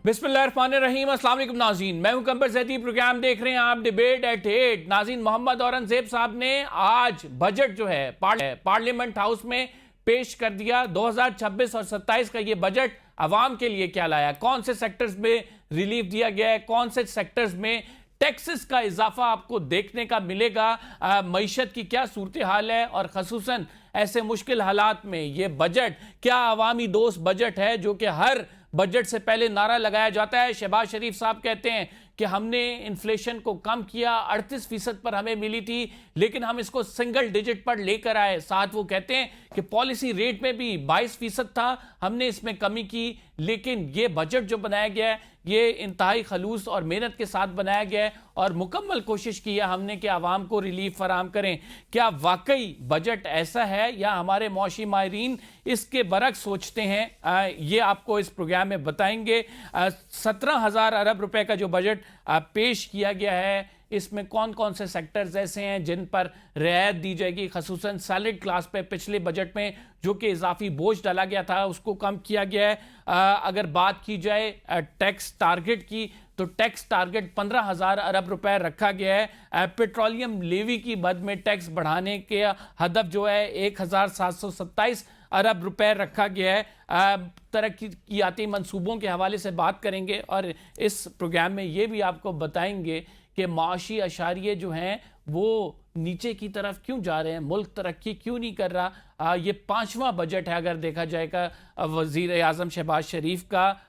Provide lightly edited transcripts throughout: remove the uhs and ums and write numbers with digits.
बिस्मिल्लाहिर्रहमानिर्रहीम। अस्सलाम वालेकुम नाज़रीन, मैं हूं कंबर ज़ैदी। प्रोग्राम देख रहे हैं आप डिबेट एट 8। नाज़रीन, मोहम्मद औरंगज़ेब साहब ने आज बजट जो है पार्लियामेंट हाउस में पेश कर दिया। 2026 और 27 का ये बजट अवाम के लिए क्या लाया, कौन से सेक्टर्स में रिलीफ दिया गया है, कौन से सेक्टर्स में टैक्सेस का इजाफा आपको देखने का मिलेगा, मईशत की क्या सूरत हाल है, और खसूसन ऐसे मुश्किल हालात में ये बजट क्या अवामी दोस्त बजट है जो कि हर बजट से पहले नारा लगाया जाता है। शहबाज शरीफ साहब कहते हैं कि हमने इन्फ्लेशन को कम किया, 38% पर हमें मिली थी, लेकिन हम इसको सिंगल डिजिट पर लेकर आए। साथ वो कहते हैं कि पॉलिसी रेट में भी 22% था, हमने इसमें कमी की, लेकिन ये बजट जो बनाया गया है ये इंतहाई खलूस और मेहनत के साथ बनाया गया है और मुकम्मल कोशिश की है हमने कि आवाम को रिलीफ फराम करें। क्या वाकई बजट ऐसा है या हमारे मौशी माहिरीन इसके बरक्स सोचते हैं, ये आपको इस प्रोग्राम में बताएंगे। 17,000 अरब रुपए का जो बजट पेश किया गया है, इसमें कौन कौन से सेक्टर्स ऐसे हैं जिन पर रियायत दी जाएगी। खसूसन सैलरी क्लास पे पिछले बजट में जो कि इजाफी बोझ डाला गया था उसको कम किया गया है। अगर बात की जाए टैक्स टारगेट की, तो टैक्स टारगेट 15,000 अरब रुपए रखा गया है। पेट्रोलियम लेवी की मद में टैक्स बढ़ाने के हदफ जो है 1,727 अरब रुपए रखा गया है। तरक्याती मंसूबों के हवाले से बात करेंगे और इस प्रोग्राम में ये भी आपको बताएंगे कि माशी अशारिये जो हैं वो नीचे की तरफ क्यों जा रहे हैं, मुल्क तरक्की क्यों नहीं कर रहा। ये 5वां बजट है अगर देखा जाएगा वज़ीर आज़म शहबाज शरीफ का।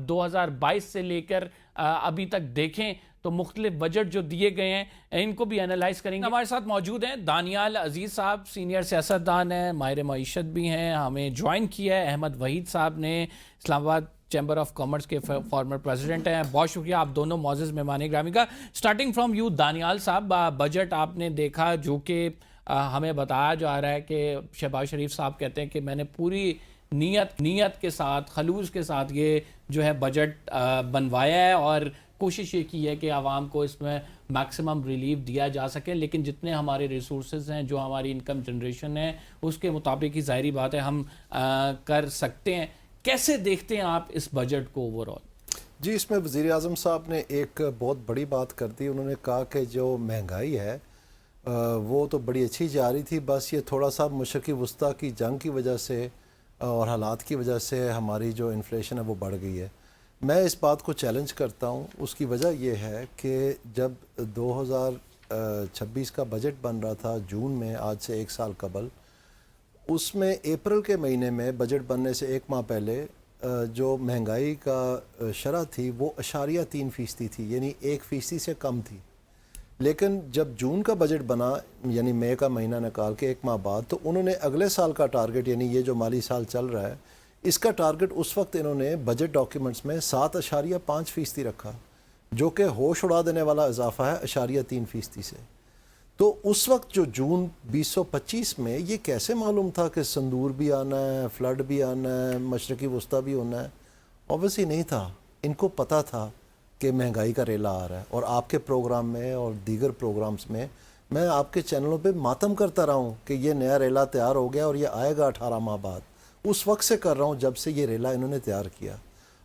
2022 से लेकर अभी तक देखें तो मुख्तलिफ बजट जो दिए गए हैं इनको भी एनालाइज करेंगे। हमारे साथ मौजूद हैं दानियाल अजीज़ साहब, सीनियर सियासतदान हैं, माहिर मईशत भी हैं। हमें ज्वाइन किया है अहमद वहीद साहब ने, इस्लामाबाद चैम्बर ऑफ कॉमर्स के फॉर्मर प्रेसिडेंट हैं। बहुत शुक्रिया आप दोनों मौजूद मेहमान ग्रामी का। स्टार्टिंग फ्रॉम यू दानियाल साहब, बजट आपने देखा जो कि हमें बताया जा रहा है कि शहबाज शरीफ साहब कहते हैं कि मैंने पूरी नीयत के साथ, खलूस के साथ ये जो है बजट बनवाया है और कोशिश ये की है कि आवाम को इसमें मैक्सिमम रिलीफ दिया जा सके, लेकिन जितने हमारे रिसोर्सेज हैं, जो हमारी इनकम जनरेशन है, उसके मुताबिक ही ज़ाहिरी बात है हम कर सकते हैं। कैसे देखते हैं आप इस बजट को ओवरऑल? जी, इसमें वज़ीर आज़म साहब ने एक बहुत बड़ी बात कर दी। उन्होंने कहा कि जो महंगाई है वो तो बड़ी अच्छी जा रही थी, बस ये थोड़ा सा मशरक़ी वस्ता की जंग की वजह से और हालात की वजह से हमारी जो इन्फ्लेशन है वो बढ़ गई है। मैं इस बात को चैलेंज करता हूँ। उसकी वजह यह है कि जब 2026 का बजट बन रहा था जून में, आज से 1 साल कबल, उसमें अप्रैल के महीने में बजट बनने से 1 माह पहले जो महंगाई का शरह थी वो 0.3% थी, यानी 1% से कम थी। लेकिन जब जून का बजट बना, यानी मई का महीना निकाल के 1 माह बाद, तो उन्होंने अगले साल का टारगेट, यानी ये जो माली साल चल रहा है इसका टारगेट उस वक्त इन्होंने बजट डॉक्यूमेंट्स में 7.5% रखा, जो कि होश उड़ा देने वाला इजाफा है 0.3% से। तो उस वक्त जो जून 2025 में ये कैसे मालूम था कि संदूर भी आना है, फ्लड भी आना है, मशरक़ी वस्ता भी होना है? ऑब्वियसली नहीं था। इनको पता था कि महंगाई का रेला आ रहा है। और आपके प्रोग्राम में और दीगर प्रोग्राम्स में मैं आपके चैनलों पे मातम करता रहा हूँ कि ये नया रेला तैयार हो गया और ये आएगा 18 माह बाद। उस वक्त से कर रहा हूँ जब से ये रेला इन्होंने तैयार किया।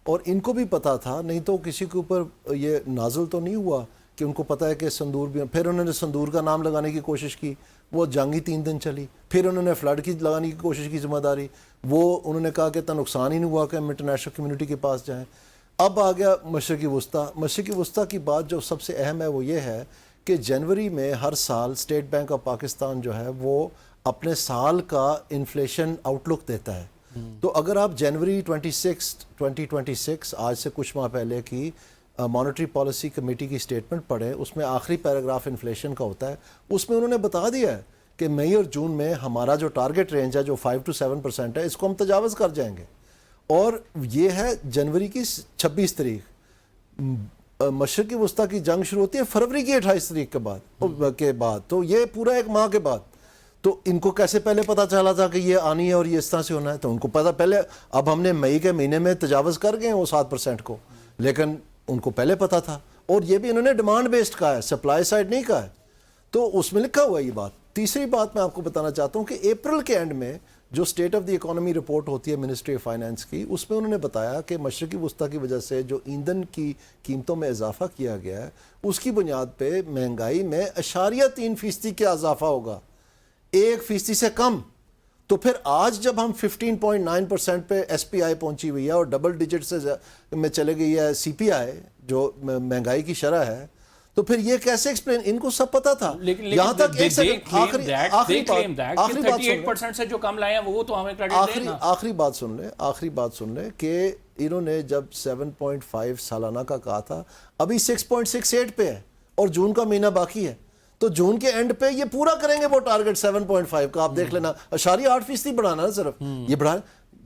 और इनको भी पता था, नहीं तो किसी के ऊपर ये नाजुल तो नहीं हुआ कि उनको पता है कि संदूर भी। फिर उन्होंने संदूर का नाम लगाने की कोशिश की, वो जंगी 3 दिन चली। फिर उन्होंने फ्लड की लगाने की कोशिश की जिम्मेदारी, वो उन्होंने कहा कि इतना नुकसान ही नहीं हुआ कि हम इंटरनेशनल कम्युनिटी के पास जाएं। अब आ गया मशरक़ी वस्ता। मशरक़ी वस्ता की बात जो सबसे अहम है वो ये है कि जनवरी में हर साल स्टेट बैंक ऑफ पाकिस्तान जो है वो अपने साल का इन्फ्लेशन आउटलुक देता है। तो अगर आप जनवरी 2026 आज से कुछ माह पहले की मॉनेटरी पॉलिसी कमेटी की स्टेटमेंट पढ़ें, उसमें आखिरी पैराग्राफ इन्फ्लेशन का होता है। उसमें उन्होंने बता दिया है कि मई और जून में हमारा जो टारगेट रेंज है जो 5 to 7% है, इसको हम तजावज़ कर जाएंगे। और ये है जनवरी की 26 तारीख। मशरक़ी वस्ता की जंग शुरू होती है फरवरी की 28 तारीख के बाद, तो ये पूरा 1 माह के बाद। तो इनको कैसे पहले पता चला था कि ये आनी है और ये इस तरह से होना है? तो उनको पता पहले। अब हमने मई के महीने में तजावज़ कर गए वो 7% को, लेकिन उनको पहले पता था। और ये भी इन्होंने डिमांड बेस्ड कहा है, सप्लाई साइड नहीं कहा है। तो उसमें लिखा हुआ है ये बात। तीसरी बात मैं आपको बताना चाहता हूँ कि अप्रैल के एंड में جو state of the economy report ہوتی ہے منسٹری آف فائنانس کی، اس میں انہوں نے بتایا کہ مشرقی وسطیٰ کی وجہ سے جو ایندھن کی قیمتوں میں اضافہ کیا گیا ہے اس کی بنیاد پہ مہنگائی میں 3% کا اضافہ ہوگا، 1% سے کم. تو پھر آج جب ہم 15.9% پہ ایس پی آئی پہنچی ہوئی ہے اور ڈبل ڈیجٹ سے میں چلے گئی ہے سی پی آئی جو مہنگائی کی شرح ہے، تو پھر یہ کیسے ایکسپلین؟ ان کو سب پتا تھا. یہاں تک ایک سیکنڈ آخری بات سن لیں کہ انہوں نے جب 7.5 سالانہ کا کہا تھا، ابھی 6.68 پہ ہے اور جون کا مہینہ باقی ہے، تو جون کے اینڈ پہ یہ پورا کریں گے وہ ٹارگٹ 7.5 کا. آپ دیکھ لینا 8.8% بڑھانا ہے صرف یہ بڑھا.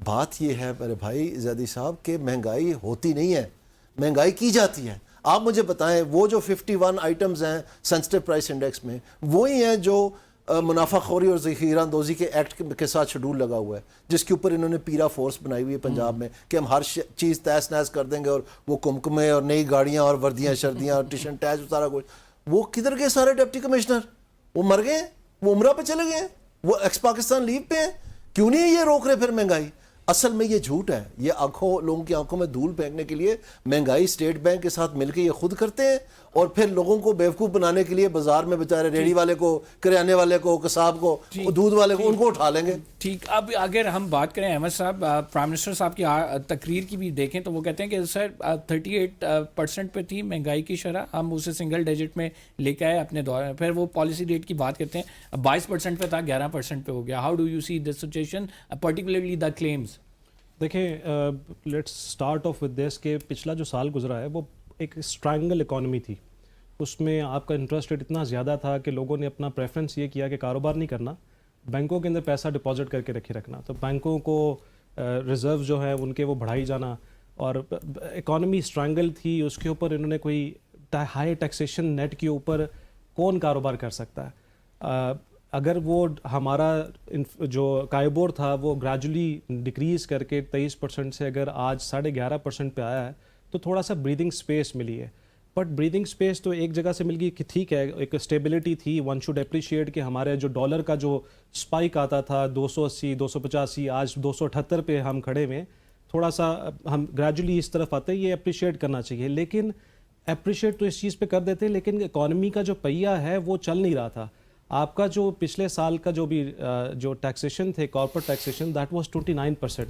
بات یہ ہے میرے بھائی زیدی صاحب کہ مہنگائی ہوتی نہیں ہے، مہنگائی کی جاتی ہے. آپ مجھے بتائیں وہ جو 51 آئٹمز ہیں سینسٹیو پرائس انڈیکس میں، وہی ہیں جو منافع خوری اور ذخیرہ اندوزی کے ایکٹ کے ساتھ شیڈول لگا ہوا ہے، جس کے اوپر انہوں نے پیرا فورس بنائی ہوئی ہے پنجاب میں کہ ہم ہر چیز تیس نیس کر دیں گے، اور وہ کمکمے اور نئی گاڑیاں اور وردیاں شردیاں اور ٹیشن ٹیچ سارا کچھ. وہ کدھر گئے سارے ڈپٹی کمشنر؟ وہ مر گئے ہیں، وہ عمرہ پہ چلے گئے ہیں، وہ ایکس پاکستان لیو پہ ہیں. کیوں نہیں یہ روک رہے پھر مہنگائی؟ اصل میں یہ جھوٹ ہے، یہ لوگوں کی آنکھوں میں دھول پھینکنے کے لیے مہنگائی اسٹیٹ بینک کے ساتھ مل کے یہ خود کرتے ہیں، اور پھر لوگوں کو بیوقوف بنانے کے لیے بازار میں بیچارے ریڑھی والے کو، کریانے والے کو، قصاب کو، دودھ والے کو، ان کو اٹھا لیں گے. ٹھیک. اب اگر ہم بات کریں احمد صاحب، پرائم منسٹر صاحب کی تقریر کی بھی دیکھیں تو وہ کہتے ہیں کہ سر 38% پہ تھی مہنگائی کی شرح، ہم اسے سنگل ڈیجٹ میں لے کے آئے اپنے دور میں. پھر وہ پالیسی ریٹ کی بات کرتے ہیں 22% پہ تھا، 11% پہ ہو گیا. How do you see this situation particularly the claims? دیکھیں let's start off with this کہ پچھلا جو سال گزرا ہے وہ ایک اسٹرینگل اکانومی تھی. اس میں آپ کا انٹرسٹ ریٹ اتنا زیادہ تھا کہ لوگوں نے اپنا پریفرنس یہ کیا کہ کاروبار نہیں کرنا، بینکوں کے اندر پیسہ ڈپازٹ کر کے رکھنا. تو بینکوں کو ریزرو جو ہے ان کے وہ بڑھائی جانا، اور اکانومی اسٹرینگل تھی. اس کے اوپر انہوں نے کوئی ہائی ٹیکسیشن نیٹ کے اوپر کون کاروبار کر سکتا ہے؟ اگر وہ ہمارا جو کائبور تھا وہ گریجولی ڈکریز کر کے 23% سے اگر آج 11.5% پہ آیا ہے تو تھوڑا سا بریدنگ سپیس ملی ہے. بٹ بریدنگ سپیس تو ایک جگہ سے مل گئی کہ ٹھیک ہے ایک اسٹیبلٹی تھی. ون شوڈ اپریشیٹ کہ ہمارے جو ڈالر کا جو اسپائک آتا تھا 280 285 آج 278 پہ ہم کھڑے ہوئے، تھوڑا سا ہم گریجولی اس طرف آتے ہیں، یہ اپریشیٹ کرنا چاہیے. لیکن اپریشیٹ تو اس چیز پہ کر دیتے ہیں، لیکن اکانومی کا جو پہیہ ہے وہ چل نہیں رہا تھا. آپ کا جو پچھلے سال کا جو بھی جو ٹیکسیشن تھے corporate taxation that was 29%.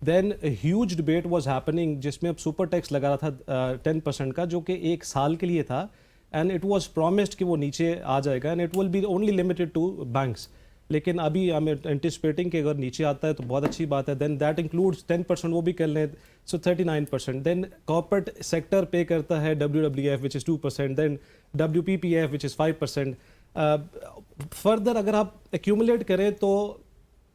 Then huge debate was happening جس میں اب سپر ٹیکس لگا رہا تھا 10% کا، جو کہ ایک سال کے لیے تھا، اینڈ اٹ واز پرومسڈ کہ وہ نیچے آ جائے گا and it will be only limited to banks. لیکن ابھی ہم اینٹیسپیٹنگ کہ اگر نیچے آتا ہے تو بہت اچھی بات ہے. دین دیٹ انکلوڈس 10% وہ بھی کر لیں، سو 39%. دین کارپوریٹ سیکٹر پے کرتا ہے WWF وچ از 2%، دین WPPF وچ از 5%. فردر اگر آپ ایکیومولیٹ کریں تو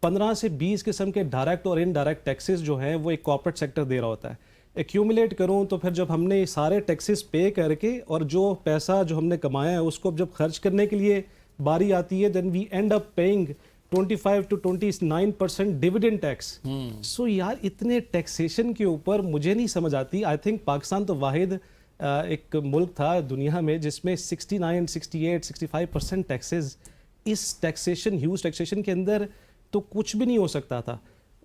15 سے 20 قسم کے ڈائریکٹ اور انڈائریکٹ ٹیکسز جو ہیں وہ ایک کارپوریٹ سیکٹر دے رہا ہوتا ہے. ایکیومولیٹ کروں تو پھر جب ہم نے سارے ٹیکسز پے کر کے اور جو پیسہ جو ہم نے کمایا ہے اس کو جب خرچ کرنے کے لیے باری آتی ہے، then we end up paying 25 to 29% dividend tax. So یار اتنے ٹیکسیشن کے اوپر مجھے نہیں سمجھ آتی. آئی تھنک پاکستان تو واحد ایک ملک تھا دنیا میں جس میں 69 68 65% ٹیکسز. اس ٹیکسیشن ہیوج ٹیکسیشن کے اندر تو کچھ بھی نہیں ہو سکتا تھا.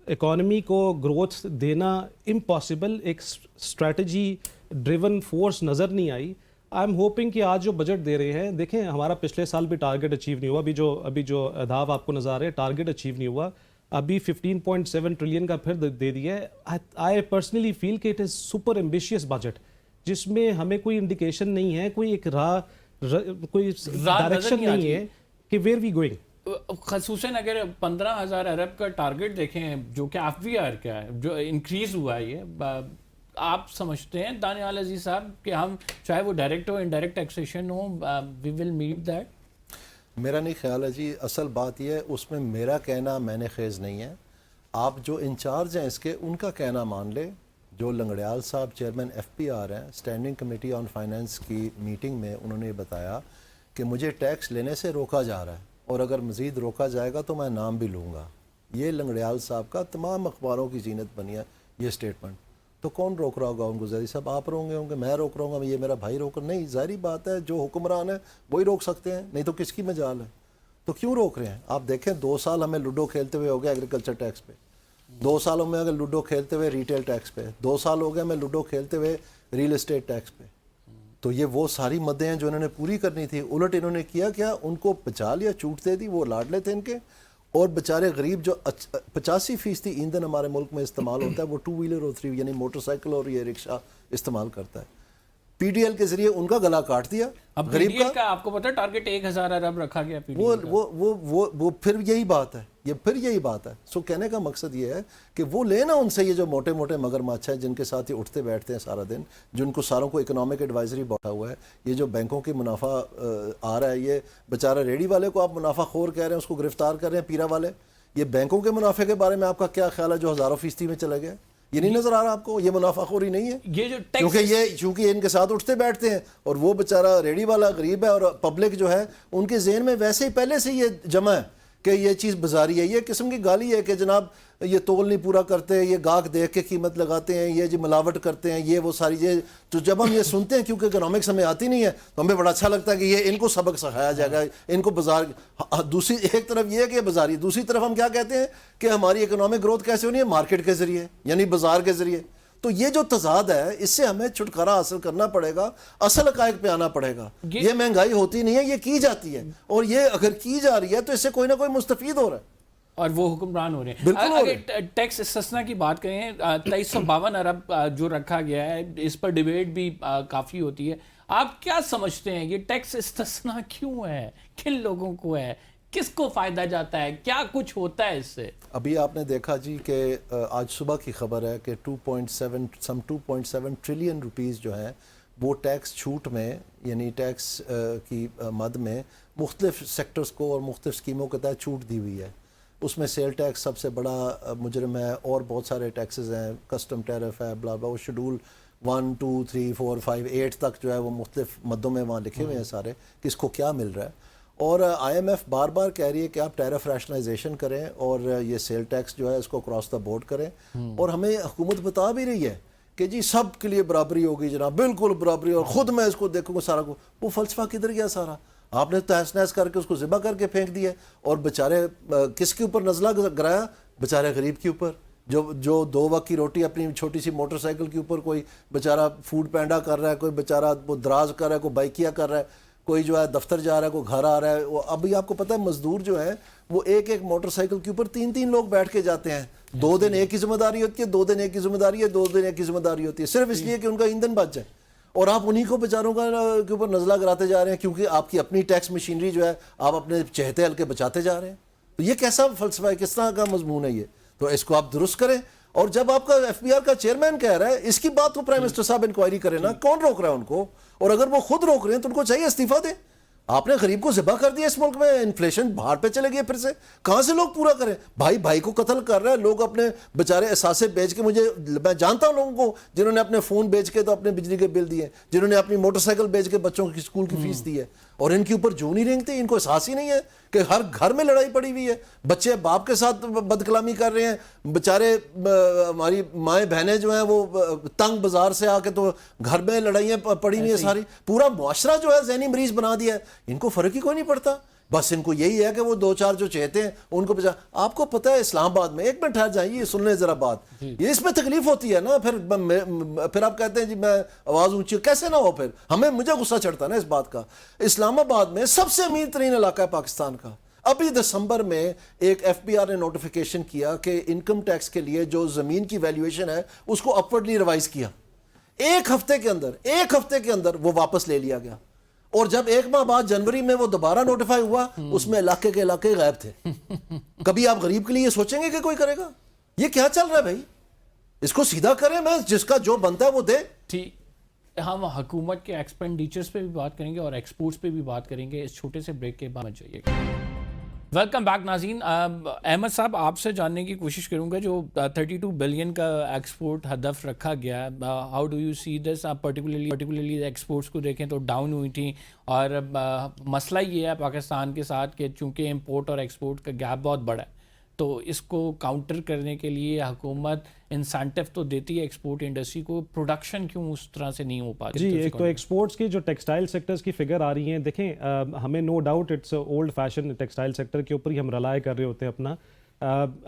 اکانومی کو گروتھ دینا امپاسبل، ایک اسٹریٹجی ڈریون فورس نظر نہیں آئی. آئی ایم ہوپنگ کہ آج جو بجٹ دے رہے ہیں، دیکھیں ہمارا پچھلے سال بھی ٹارگیٹ اچیو نہیں ہوا. ابھی جو اہداف آپ کو نظر آ رہے ہیں ٹارگیٹ اچیو نہیں ہوا. ابھی 15.7 ٹریلین کا پھر دے دیا ہے. آئی پرسنلی فیل کہ it is super ambitious budget جس میں ہمیں کوئی انڈیکیشن نہیں ہے، کوئی ایک کوئی ڈائریکشن نہیں ہے کہ ویئر وی گوئنگ. خصوصاً اگر 15,000 ارب کا ٹارگٹ دیکھیں جو کہ FVR کا ہے، جو انکریز ہوا ہے، یہ آپ سمجھتے ہیں دانیال عزیز صاحب کہ ہم چاہے وہ ڈائریکٹ ہو انڈائریکٹ ٹیکسیشن ہو وی ول میٹ دیٹ؟ میرا نہیں خیال ہے جی. اصل بات یہ ہے اس میں میرا کہنا میں نے خیز نہیں ہے. آپ جو انچارج ہیں اس کے ان کا کہنا مان لے. جو لنگڑیال صاحب چیئرمین FPR ہیں، اسٹینڈنگ کمیٹی آن فائنانس کی میٹنگ میں انہوں نے یہ بتایا کہ مجھے ٹیکس لینے سے روکا جا رہا ہے اور اگر مزید روکا جائے گا تو میں نام بھی لوں گا. یہ لنگڑیال صاحب کا تمام اخباروں کی زینت بنی ہے یہ اسٹیٹمنٹ. تو کون روک رہا ہوگا ان کو؟ زیدی صاحب آپ روکیں ہوں گے، میں روک رہا ہوں گا، یہ میرا بھائی روک رہا نہیں. ظاہری بات ہے جو حکمران ہے وہی روک سکتے ہیں، نہیں تو کس کی مجال ہے. तो क्यों रोक रहे हैं? आप देखें 2 साल हमें लूडो खेलते हुए हो गया एग्रीकल्चर टैक्स पे, 2 सालों में अगर लूडो खेलते हुए रिटेल टैक्स पे, 2 साल हो गए हमें लूडो खेलते हुए रियल एस्टेट टैक्स पे। तो ये वो सारी मदें हैं जो इन्होंने पूरी करनी थी। उलट इन्होंने किया क्या, उनको बचा लिया, छूट दे दी, वो लाडले थे इनके। और बेचारे गरीब जो 85% ईंधन हमारे मुल्क में इस्तेमाल होता है वो 2 व्हीलर और 3 यानी मोटरसाइकिल और ये रिक्शा इस्तेमाल करता है। पीडीएल के जरिए उनका गला काट दिया। अब गरीब PDL का आपको पता है टारगेट 1000 अरब रखा गया PDL का। वो फिर यही बात है, ये फिर यही बात है। सो कहने का मकसद ये है कि वो लेना उनसे ये जो मोटे मोटे मगरमच्छ हैं जिनके साथ ये उठते बैठते हैं सारा दिन, जिनको सारों को इकोनॉमिक एडवाइजरी बैठा हुआ है, ये जो बैंकों की मुनाफा आ रहा है, ये बेचारा रेडी वाले को आप मुनाफा खोर कह रहे हैं, उसको गिरफ्तार कर रहे हैं, पीरा वाले। ये बैंकों के मुनाफे के बारे में आपका क्या ख्याल है जो हज़ारों फीसदी में चला गया? ये नहीं नजर आ रहा आपको? ये मुनाफाखोरी नहीं है? ये जो टैक्स क्योंकि ये इनके साथ उठते बैठते हैं और वो बेचारा रेडी वाला गरीब है और पब्लिक जो है उनके जहन में वैसे ही पहले से ये जमा है कि ये चीज़ बाजारी है। ये किस्म की गाली है कि जनाब ये तोल नहीं पूरा करते, ये गाहक देख के कीमत लगाते हैं, ये जी मिलावट करते हैं, ये वो सारी ये। तो जब हम ये सुनते हैं, क्योंकि इकोनॉमिक्स हमें आती नहीं है, तो हमें बड़ा अच्छा लगता है कि ये इनको सबक सिखाया जाएगा, इनको बाजार। दूसरी एक तरफ ये है कि बाजारी, दूसरी तरफ हम क्या कहते हैं कि हमारी इकोनॉमिक ग्रोथ कैसे होनी है? मार्केट के जरिए, यानी बाजार के जरिए। तो ये जो तजाद है इससे हमें छुटकारा हासिल करना पड़ेगा, असल हक़ाइक़ पे आना पड़ेगा। ये महंगाई होती नहीं है, ये की जाती है, और ये अगर की जा रही है तो इससे कोई ना कोई मुस्तफीद हो रहा है और वो हुक्मरान हो रहे हैं। बिल्कुल हो रहे अगर टैक्स इस्तिस्ना की बात करें, 2352 अरब जो रखा गया है, इस पर डिबेट भी काफ़ी होती है। आप क्या समझते हैं ये टैक्स इस्तिस्ना क्यों है, किन लोगों को है, किसको फ़ायदा जाता है, क्या कुछ होता है इससे? अभी आपने देखा जी कि आज सुबह की खबर है कि 2.7 ट्रिलियन रुपीज़ जो हैं वो टैक्स छूट में, यानी टैक्स की मद में मुख्तलिफ सेक्टर्स को और मुख्तलिफ स्कीमों के तहत छूट दी हुई है। उसमें सेल टैक्स सबसे बड़ा मुजरम है और बहुत सारे टैक्सेस हैं, कस्टम टैरिफ है, ब्ला ब्ला। वो शेड्यूल 1, 2, 3, 4, 5, 8 तक जो है वो मुख्तलिफ मदों में वहाँ लिखे हुए हैं सारे, किसको क्या मिल रहा है। और IMF बार बार कह रही है कि आप टैरिफ रैशनलाइजेशन करें और ये सेल टैक्स जो है इसको क्रॉस द बोर्ड करें। और हमें हुकूमत बता भी रही है कि जी सब के लिए बराबरी होगी जनाब, बिल्कुल बराबरी, और ख़ुद मैं इसको देखूँगा सारा को। वो फ़लसफ़ा किधर गया सारा? आपने तहस नहस करके उसको ज़िबा करके फेंक दिया। और बेचारे किसके ऊपर नज़ला गिराया? बेचारे गरीब के ऊपर, जो 2 वक्त की रोटी अपनी छोटी सी मोटरसाइकिल के ऊपर, कोई बेचारा फूड पैंडा कर रहा है, कोई बेचारा वो दराज कर रहा है, कोई बाइकिया कर रहा है, कोई जो है दफ्तर जा रहा है, कोई घर आ रहा है। वो अभी आपको पता है मजदूर जो है वो एक एक मोटरसाइकिल के ऊपर 3-3 लोग बैठ के जाते हैं। 2 दिन एक की जिम्मेदारी होती है, 2 दिन एक की जिम्मेदारी है, 2 दिन एक की जिम्मेदारी होती है, सिर्फ इसलिए कि उनका ईंधन बच जाए। और आप उन्हीं को बेचारों के ऊपर नज़ला कराते जा रहे हैं क्योंकि आपकी अपनी टैक्स मशीनरी जो है आप अपने चहते हल्के बचाते जा रहे हैं। तो ये कैसा फ़लसफ़ा है, किस तरह का मजमून है ये? तो इसको आप दुरुस्त करें। और जब आपका FBR का चेयरमैन कह रहा है इसकी बात को प्राइम मिनिस्टर साहब इंक्वायरी करें ना, कौन रोक रहा है उनको? और अगर वो खुद रोक रहे हैं तो उनको चाहिए इस्तीफा दें। आपने गरीब को ज़िबा कर दिया इस मुल्क में, इन्फ्लेशन बाहर पे चले गए, फिर से कहाँ से लोग पूरा करें? भाई भाई को कत्ल कर रहे हैं लोग, अपने बेचारे एहसासे बेच के। मैं जानता हूँ लोगों को जिन्होंने अपने फ़ोन बेच के तो अपने बिजली के बिल दिए, जिन्होंने अपनी मोटरसाइकिल बेच के बच्चों की स्कूल की फीस दी है, और इनके ऊपर जूं नहीं रेंगते। इनको एहसास ही नहीं है कि हर घर में लड़ाई पड़ी हुई है, बच्चे बाप के साथ बदकलामी कर रहे हैं, बेचारे हमारी माएँ बहनें जो हैं वो तंग बाजार से आके तो घर में लड़ाइयाँ पड़ी हुई है सारी। पूरा मुआशरा जो है जहनी मरीज बना दिया है, इनको फ़र्क ही कोई नहीं पड़ता। बस इनको यही है कि वो 2-4 जो चाहते हैं उनको बचा। आपको पता है इस्लामाबाद में, एक मिनट ठहर जाइए, सुन लें जरा बात, ये इसमें तकलीफ होती है ना। फिर आप कहते हैं जी मैं आवाज़ ऊंची, कैसे ना हो? फिर मुझे गुस्सा चढ़ता है ना इस बात का। इस्लामाबाद में सबसे अमीर तरीन इलाका है पाकिस्तान का। अभी दिसंबर में एक FBR ने नोटिफिकेशन किया कि इनकम टैक्स के लिए जो ज़मीन की वैल्यूएशन है उसको अपवर्डली रिवाइज किया। एक हफ्ते के अंदर वो वापस ले लिया गया। और जब 1 माह बाद जनवरी में वो दोबारा नोटिफाई हुआ, उसमें इलाके के इलाके गायब थे। कभी आप गरीब के लिए ये सोचेंगे कि कोई करेगा? ये क्या चल रहा है भाई? इसको सीधा करें, मैं जिसका जो बनता है वो दे। ठीक, हम हुकूमत के एक्सपेंडिचर्स पे भी बात करेंगे और एक्सपोर्ट्स पे भी बात करेंगे इस छोटे से ब्रेक के बाद। जाइएगा। वेलकम बैक नाज़रीन। अहमद साहब, आपसे जानने की कोशिश करूंगा, जो 32 बिलियन का एक्सपोर्ट हदफ रखा गया, how do you see this? आप पर्टिकुलरली एक्सपोर्ट्स को देखें तो डाउन हुई थी, और मसला ये है पाकिस्तान के साथ कि चूंकि इंपोर्ट और एक्सपोर्ट का गैप बहुत बड़ा है, تو اس کو کاؤنٹر کرنے کے لیے حکومت انسینٹیو تو دیتی ہے ایکسپورٹ انڈسٹری کو, پروڈکشن کیوں اس طرح سے نہیں ہو پاتی؟ جی, ایک تو ایکسپورٹس کی جو ٹیکسٹائل سیکٹرز کی فگر آ رہی ہیں, دیکھیں ہمیں no doubt it's old fashion textile sector کے اوپر ہی ہم رلائی کر رہے ہوتے ہیں اپنا.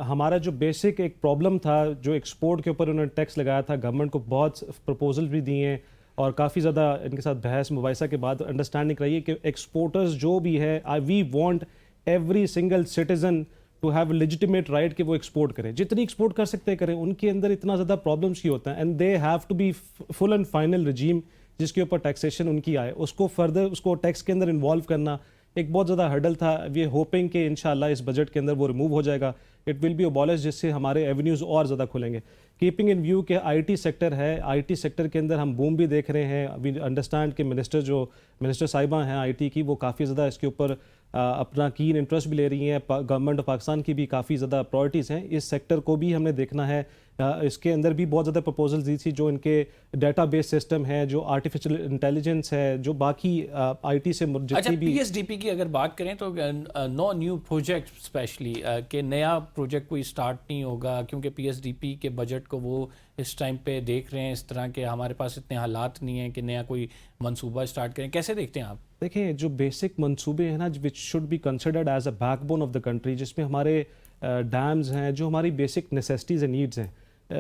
ہمارا جو بیسک ایک پرابلم تھا جو ایکسپورٹ کے اوپر انہوں نے ٹیکس لگایا تھا, گورنمنٹ کو بہت پروپوزل بھی دیے ہیں اور کافی زیادہ ان کے ساتھ بحث مباحثہ کے بعد انڈرسٹینڈنگ رہی ہے کہ ایکسپورٹرز جو بھی ہے, we want every single citizen to have legitimate right کہ وہ ایکسپورٹ کریں, جتنی ایکسپورٹ کر سکتے کریں. ان کے اندر اتنا زیادہ پرابلمس کی ہوتا ہیں and they have to be full and final regime جس کے اوپر ٹیکسیشن ان کی آئے, اس کو فردر اس کو ٹیکس کے اندر انوالو کرنا ایک بہت زیادہ ہرڈل تھا. وی ہوپنگ کہ انشاءاللہ اس بجٹ کے اندر وہ ریموو ہو جائے گا, اٹ ول بی ابالش, جس سے ہمارے ایونیوز اور زیادہ کھلیں گے. کیپنگ ان ویو کہ آئی ٹی سیکٹر ہے, آئی ٹی سیکٹر کے اندر ہم بوم بھی دیکھ رہے ہیں. وی انڈرسٹینڈ کہ منسٹر صاحبہ ہیں آئی ٹی کی, وہ کافی زیادہ اس کے اوپر اپنا کین انٹرسٹ بھی لے رہی ہیں. گورنمنٹ آف پاکستان کی بھی کافی زیادہ پرائرٹیز ہیں. اس سیکٹر کو بھی ہم نے دیکھنا ہے. اس کے اندر بھی بہت زیادہ پرپوزلز دی تھی, جو ان کے ڈیٹا بیس سسٹم ہے, جو آرٹیفیشل انٹیلیجنس ہے, جو باقی آئی ٹی سے جتنی بھی. پی ایس ڈی پی کی اگر بات کریں تو نو نیو پروجیکٹ اسپیشلی کہ نیا پروجیکٹ کوئی اسٹارٹ نہیں ہوگا, کیونکہ پی ایس ڈی پی کے بجٹ کو وہ اس ٹائم پہ دیکھ رہے ہیں اس طرح کہ ہمارے پاس اتنے حالات نہیں ہیں کہ نیا کوئی منصوبہ اسٹارٹ کریں. کیسے دیکھتے ہیں آپ؟ دیکھیں جو بیسک منصوبے ہیں نا, which should be considered as a backbone of the country, جس میں ہمارے ڈیمز ہیں, جو ہماری بیسک نیسیسٹیز اینڈ نیڈز ہیں,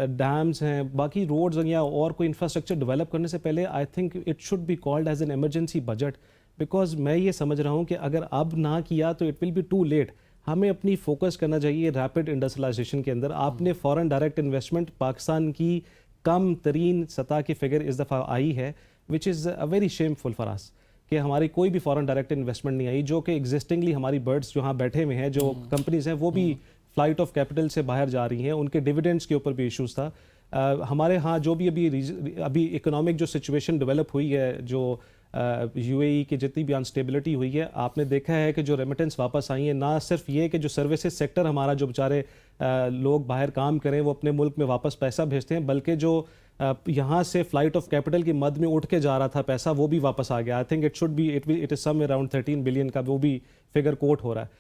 ڈیمز ہیں, باقی روڈز یا اور کوئی انفراسٹرکچر ڈیولپ کرنے سے پہلے I think it should be called as an emergency budget. Because میں یہ سمجھ رہا ہوں کہ اگر اب نہ کیا تو it will be too late. ہمیں اپنی فوکس کرنا چاہیے ریپڈ انڈسٹریلائزیشن کے اندر. آپ نے فارن ڈائریکٹ انویسٹمنٹ پاکستان کی کم ترین سطح کی فگر اس دفعہ آئی ہے, وچ از ویری شیمفل فار اس, کہ ہماری کوئی بھی فارن ڈائریکٹ انویسٹمنٹ نہیں آئی, جو کہ ایگزسٹنگلی ہماری برڈس جو ہاں بیٹھے ہوئے ہیں, جو کمپنیز ہیں, وہ بھی فلائٹ آف کیپٹل سے باہر جا رہی ہیں. ان کے ڈیویڈنڈس کے اوپر بھی ایشوز تھا. ہمارے ہاں جو بھی ابھی اکنامک جو سچویشن ڈیولپ ہوئی ہے, جو یو اے ای کی جتنی بھی انسٹیبلٹی ہوئی ہے, آپ نے دیکھا ہے کہ جو ریمیٹنس واپس آئی ہیں, نہ صرف یہ کہ جو سروسز سیکٹر ہمارا جو بیچارے لوگ باہر کام کریں وہ اپنے ملک میں واپس پیسہ بھیجتے ہیں, بلکہ جو یہاں سے فلائٹ آف کیپٹل کی مد میں اٹھ کے جا رہا تھا پیسہ, وہ بھی واپس آ گیا. I think it should be it is some around 13 billion کا وہ بھی فگر کوٹ ہو رہا ہے.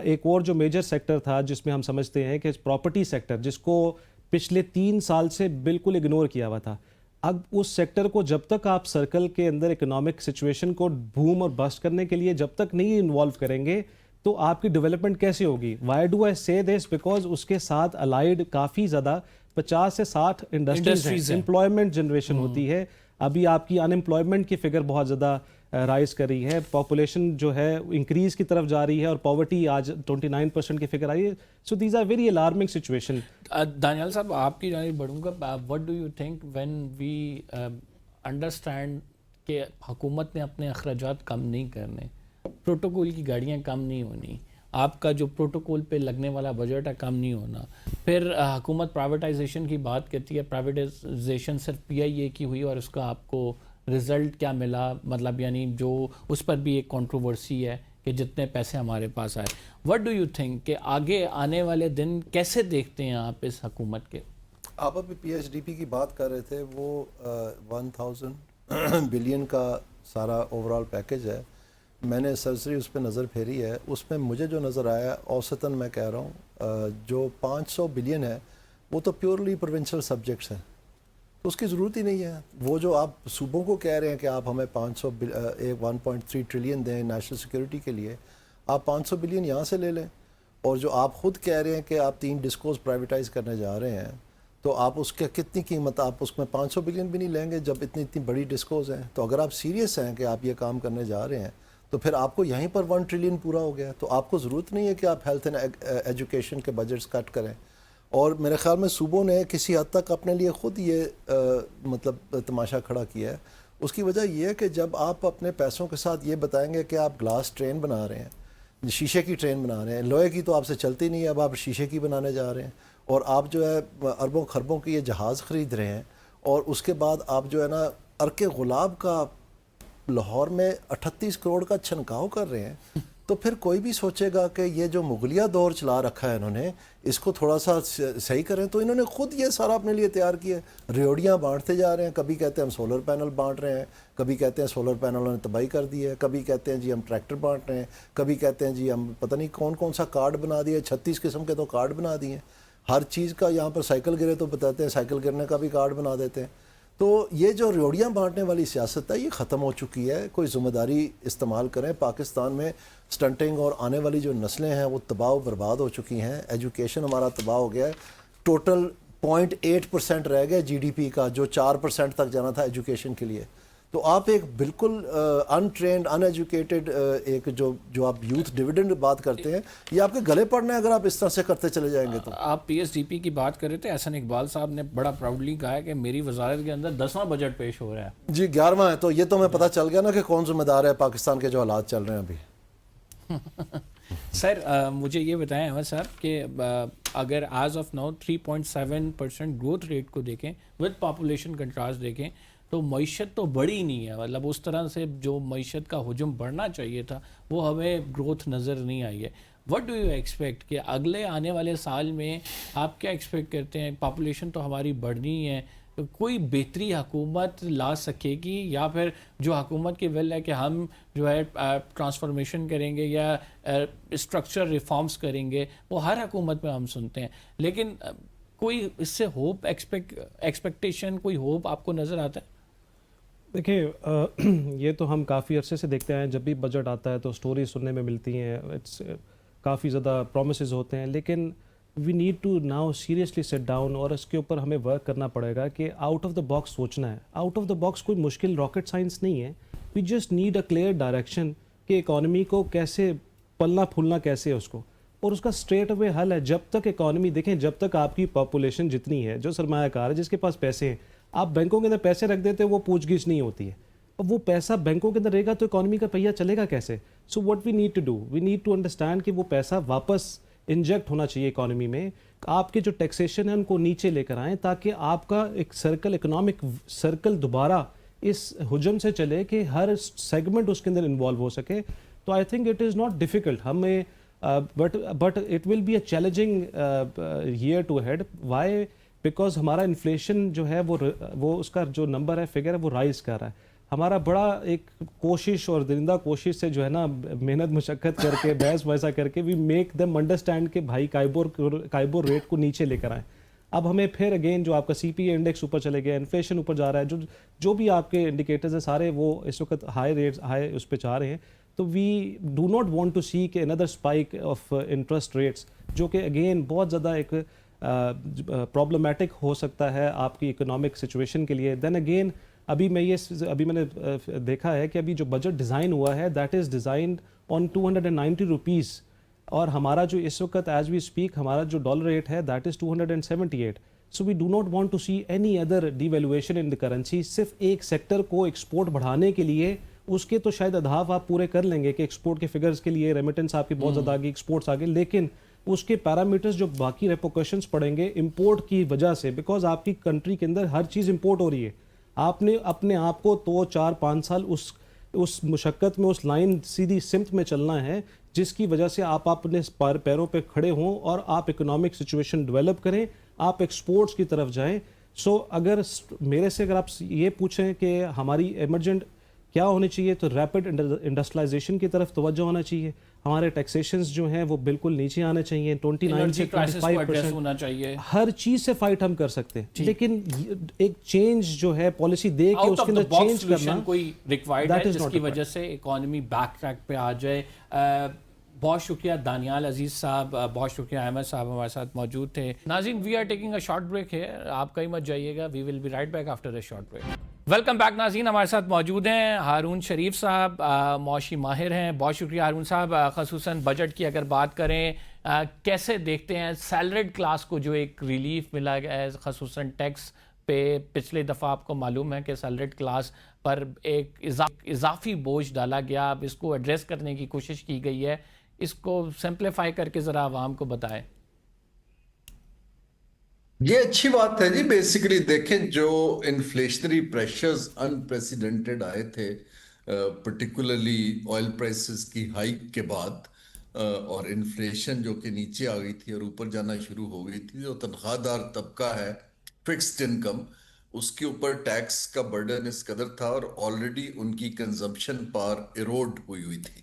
ایک اور جو میجر سیکٹر تھا جس میں ہم سمجھتے ہیں کہ پراپرٹی سیکٹر, جس کو پچھلے 3 سال سے بالکل اگنور کیا ہوا تھا, اب اس سیکٹر کو جب تک آپ سرکل کے اندر اکنامک سچویشن کو بوم اور بسٹ کرنے کے لیے جب تک نہیں انوالو کریں گے تو آپ کی ڈیولپمنٹ کیسے ہوگی؟ وائی ڈو آئی سے دس؟ بیکاز اس کے ساتھ الائیڈ کافی زیادہ 50 سے 60 انڈسٹریز ہیں, امپلائمنٹ جنریشن ہوتی ہے. ابھی آپ کی ان امپلائمنٹ کی فگر بہت زیادہ رائز کر رہی ہے, پاپولیشن جو ہے انکریز کی طرف جا رہی ہے, اور پاورٹی آج 29% کی فگر آئی ہے. So these are very alarming situation. Daniyal صاحب آپ کی جانب بڑھوں گا, what do you think when we understand کہ حکومت نے اپنے اخراجات کم نہیں کرنے, پروٹوکول کی گاڑیاں کم نہیں ہونی, آپ کا جو پروٹوکول پہ لگنے والا بجٹ ہے کم نہیں ہونا, پھر حکومت پرائیویٹائزیشن کی بات کرتی ہے, پرائیویٹائزیشن صرف پی آئی اے کی ہوئی اور اس کا آپ کو رزلٹ کیا ملا, مطلب یعنی جو اس پر بھی ایک کنٹروورسی ہے کہ جتنے پیسے ہمارے پاس آئے. وٹ ڈو یو تھنک کہ آگے آنے والے دن کیسے دیکھتے ہیں آپ اس حکومت کے؟ آپ ابھی پی ایچ ڈی پی کی بات کر رہے تھے, وہ 1000 بلین کا سارا اوور آل پیکج ہے. میں نے سرسری اس پہ نظر پھیری ہے, اس میں مجھے جو نظر آیا اوسطاً میں کہہ رہا ہوں جو 500 بلین ہے وہ تو پیورلی پروونشل سبجیکٹس ہیں, تو اس کی ضرورت ہی نہیں ہے. وہ جو آپ صوبوں کو کہہ رہے ہیں کہ آپ ہمیں 1.3 ٹریلین دیں نیشنل سیکورٹی کے لیے, آپ 500 بلین یہاں سے لے لیں. اور جو آپ خود کہہ رہے ہیں کہ آپ 3 ڈسکوز پرائیویٹائز کرنے جا رہے ہیں, تو آپ اس کے کتنی قیمت, آپ اس میں 500 بلین بھی نہیں لیں گے جب اتنی بڑی ڈسکوز ہیں. تو اگر آپ سیریس ہیں کہ آپ یہ کام کرنے جا رہے ہیں تو پھر آپ کو یہیں پر 1 ٹریلین پورا ہو گیا. تو آپ کو ضرورت نہیں ہے کہ آپ ہیلتھ اینڈ ایجوکیشن کے بجٹس کٹ کریں. اور میرے خیال میں صوبوں نے کسی حد تک اپنے لیے خود یہ مطلب تماشا کھڑا کیا ہے. اس کی وجہ یہ ہے کہ جب آپ اپنے پیسوں کے ساتھ یہ بتائیں گے کہ آپ گلاس ٹرین بنا رہے ہیں, شیشے کی ٹرین بنا رہے ہیں, لوہے کی تو آپ سے چلتی نہیں ہے, اب آپ شیشے کی بنانے جا رہے ہیں, اور آپ جو ہے اربوں خربوں کی یہ جہاز خرید رہے ہیں, اور اس کے بعد آپ جو ہے نا ارک غلاب کا لاہور میں 38 کروڑ کا چھنکاؤ کر رہے ہیں, تو پھر کوئی بھی سوچے گا کہ یہ جو مغلیہ دور چلا رکھا ہے انہوں نے اس کو تھوڑا سا صحیح کریں. تو انہوں نے خود یہ سارا اپنے لیے تیار کیا ہے. ریوڑیاں بانٹتے جا رہے ہیں, کبھی کہتے ہیں ہم سولر پینل بانٹ رہے ہیں, کبھی کہتے ہیں سولر پینلوں نے تباہی کر دی ہے, کبھی کہتے ہیں جی ہم ٹریکٹر بانٹ رہے ہیں, کبھی کہتے ہیں جی ہم پتہ نہیں کون کون سا کارڈ بنا دیا, 36 قسم کے تو کارڈ بنا دیے ہیں ہر چیز کا. یہاں پر سائیکل گرے تو بتاتے ہیں سائیکل گرنے کا بھی کارڈ بنا دیتے ہیں. تو یہ جو ریوڑیاں بانٹنے والی سیاست ہے یہ ختم ہو چکی ہے. کوئی ذمہ داری استعمال کریں. پاکستان میں سٹنٹنگ اور آنے والی جو نسلیں ہیں وہ تباہ و برباد ہو چکی ہیں. ایجوکیشن ہمارا تباہ ہو گیا ہے. ٹوٹل 0.8% رہ گیا جی ڈی پی کا, جو 4% تک جانا تھا ایجوکیشن کے لیے. تو آپ ایک بالکل انٹرینڈ ان ایجوکیٹڈ ایک جو آپ یوتھ ڈویڈنڈ بات کرتے ہیں یہ آپ کے گلے پڑنا ہے اگر آپ اس طرح سے کرتے چلے جائیں گے. تو آپ پی ایس ڈی پی کی بات کر رہے تھے, احسن اقبال صاحب نے بڑا پراؤڈلی کہا ہے کہ میری وزارت کے اندر 10واں بجٹ پیش ہو رہا ہے. جی 11واں ہے. تو یہ تو ہمیں پتہ چل گیا نا کہ کون ذمہ دار ہے پاکستان کے جو حالات چل رہے ہیں ابھی. سر مجھے یہ بتائیں احمد صاحب کہ اگر as of now 3.7% growth rate کو دیکھیں ود پاپولیشن کنٹراسٹ دیکھیں تو معیشت تو بڑی نہیں ہے. مطلب اس طرح سے جو معیشت کا حجم بڑھنا چاہیے تھا وہ ہمیں گروتھ نظر نہیں آئی ہے. وٹ ڈو یو ایکسپیکٹ کہ اگلے آنے والے سال میں آپ کیا ایکسپیکٹ کرتے ہیں؟ پاپولیشن تو ہماری بڑھنی ہے, کوئی بہتری حکومت لا سکے گی یا پھر جو حکومت کی ول ہے کہ ہم جو ہے ٹرانسفارمیشن کریں گے یا اسٹرکچر ریفارمز کریں گے, وہ ہر حکومت میں ہم سنتے ہیں, لیکن کوئی اس سے ہوپ ایکسپیکٹیشن کوئی ہوپ آپ کو نظر آتا ہے؟ دیکھیں یہ تو ہم کافی عرصے سے دیکھتے ہیں, جب بھی بجٹ آتا ہے تو سٹوری سننے میں ملتی ہیں, کافی زیادہ پرومسز ہوتے ہیں, لیکن we need to now seriously sit down اور اس کے اوپر ہمیں ورک کرنا پڑے گا کہ آؤٹ آف دا باکس سوچنا ہے. آؤٹ آف دا باکس کوئی مشکل راکٹ سائنس نہیں ہے. We just need a clear direction کہ اکانومی کو کیسے پلنا پھولنا کیسے ہے اس کو, اور اس کا اسٹریٹ اوے حل ہے. جب تک اکانومی دیکھیں, جب تک آپ کی پاپولیشن جتنی ہے, جو سرمایہ کار ہے, جس کے پاس پیسے ہیں, آپ بینکوں کے اندر پیسے رکھ دیتے ہیں, وہ پوچھ گچھ نہیں ہوتی ہے. اب وہ پیسہ بینکوں کے اندر رہے گا تو اکانومی کا پہیہ چلے گا کیسے؟ So what we need to do, we need to understand کہ وہ پیسہ واپس انجیکٹ ہونا چاہیے اکانومی میں. آپ کے جو ٹیکسیشن ہیں ان کو نیچے لے کر آئیں تاکہ آپ کا ایک سرکل, اکنامک سرکل دوبارہ اس حجم سے چلے کہ ہر سیگمنٹ اس کے اندر انوالو ہو سکے. تو I think it is not difficult ہمیں, but it will be a challenging year to head. Why? Because ہمارا انفلیشن جو ہے وہ اس کا جو نمبر ہے, فگر ہے, وہ رائز کر رہا ہے. ہمارا بڑا ایک کوشش اور درندہ کوشش سے جو ہے نا, محنت مشقت کر کے بحث ویسا کر کے وی میک دم انڈرسٹینڈ کہ بھائی کائبور ریٹ کو نیچے لے کر آئیں. اب ہمیں پھر اگین جو آپ کا سی پی اے انڈیکس اوپر چلے گیا, انفلیشن اوپر جا رہا ہے, جو بھی آپ کے انڈیکیٹرز ہیں سارے وہ اس وقت ہائی اس پہ جا رہے ہیں. تو we do not want to see کہ اندر اسپائک آف انٹرسٹ ریٹس, جو کہ اگین بہت زیادہ ایک پرابلمیٹک ہو سکتا ہے آپ کی اکنامک سچویشن کے لیے. دین اگین ابھی میں نے دیکھا ہے کہ ابھی جو بجٹ ڈیزائن ہوا ہے that is designed on 290 rupees, اور ہمارا جو اس وقت ایز وی اسپیک ہمارا جو ڈالر ریٹ ہے that is 278. So we do not want to see any other devaluation in the currency. صرف ایک سیکٹر کو ایکسپورٹ بڑھانے کے لیے اس کے تو شاید اہداف آپ پورے کر لیں گے کہ ایکسپورٹ کے فگرز کے لیے ریمیٹنس آپ کی بہت زیادہ آگے, ایکسپورٹس آگے, لیکن اس کے پیرامیٹرز جو باقی ریپوکیشنز پڑیں گے امپورٹ کی وجہ سے, بیکاز آپ کی کنٹری کے اندر ہر چیز امپورٹ ہو رہی ہے. آپ نے اپنے آپ کو 2-4-5 سال اس مشقت میں, اس لائن سیدھی سمت میں چلنا ہے جس کی وجہ سے آپ اپنے پیروں پہ کھڑے ہوں اور آپ اکنامک سچویشن ڈیولپ کریں, آپ ایکسپورٹس کی طرف جائیں. سو اگر آپ یہ پوچھیں کہ ہماری ایمرجنٹ کیا ہونی چاہیے, تو ریپڈ انڈسٹریلائزیشن کی طرف توجہ ہونا چاہیے. ہمارے ٹیکسیشنز جو ہیں وہ بالکل نیچے آنے چاہیے, 29 سے 25% ہونا چاہیے. ہر چیز سے فائٹ ہم کر سکتے ہیں, لیکن ایک چینج جو ہے پالیسی دے کے اس کے اندر چینج کرنا کوئی ریکوائرڈ ہے جس کی وجہ سے اکانومی بیک ٹریک پہ آ جائے. بہت شکریہ دانیال عزیز صاحب, بہت شکریہ احمد صاحب ہمارے ساتھ موجود تھے. ناظرین, we are taking a short break ہے, آپ کہیں مت جائیے گا, we will be right back after a short break. Welcome back ناظرین, ہمارے ساتھ موجود ہیں ہارون شریف صاحب, معاشی ماہر ہیں. بہت شکریہ ہارون صاحب. خصوصاً بجٹ کی اگر بات کریں, کیسے دیکھتے ہیں سیلریڈ کلاس کو جو ایک ریلیف ملا ہے خصوصاً ٹیکس پہ؟ پچھلے دفعہ آپ کو معلوم ہے کہ سیلریڈ کلاس پر ایک اضافی بوجھ ڈالا گیا, اب اس کو ایڈریس کرنے کی کوشش کی گئی ہے. اس کو سمپلیفائی کر کے ذرا عوام کو بتائیں. یہ اچھی بات ہے جی. بیسیکلی دیکھیں جو انفلیشنری پریشرز انپریسیڈنٹڈ آئے تھے पर्टिकुलरली ऑयल प्राइसेस की हाइक के बाद और इन्फ्लेशन जो कि नीचे आ गई थी और ऊपर जाना शुरू हो गई थी, जो तनख्वाहदार तबका है, फिक्स्ड इनकम, उसके ऊपर टैक्स का बर्डन इस कदर था और ऑलरेडी उनकी कंजम्पशन पावर इरोड हुई हुई थी।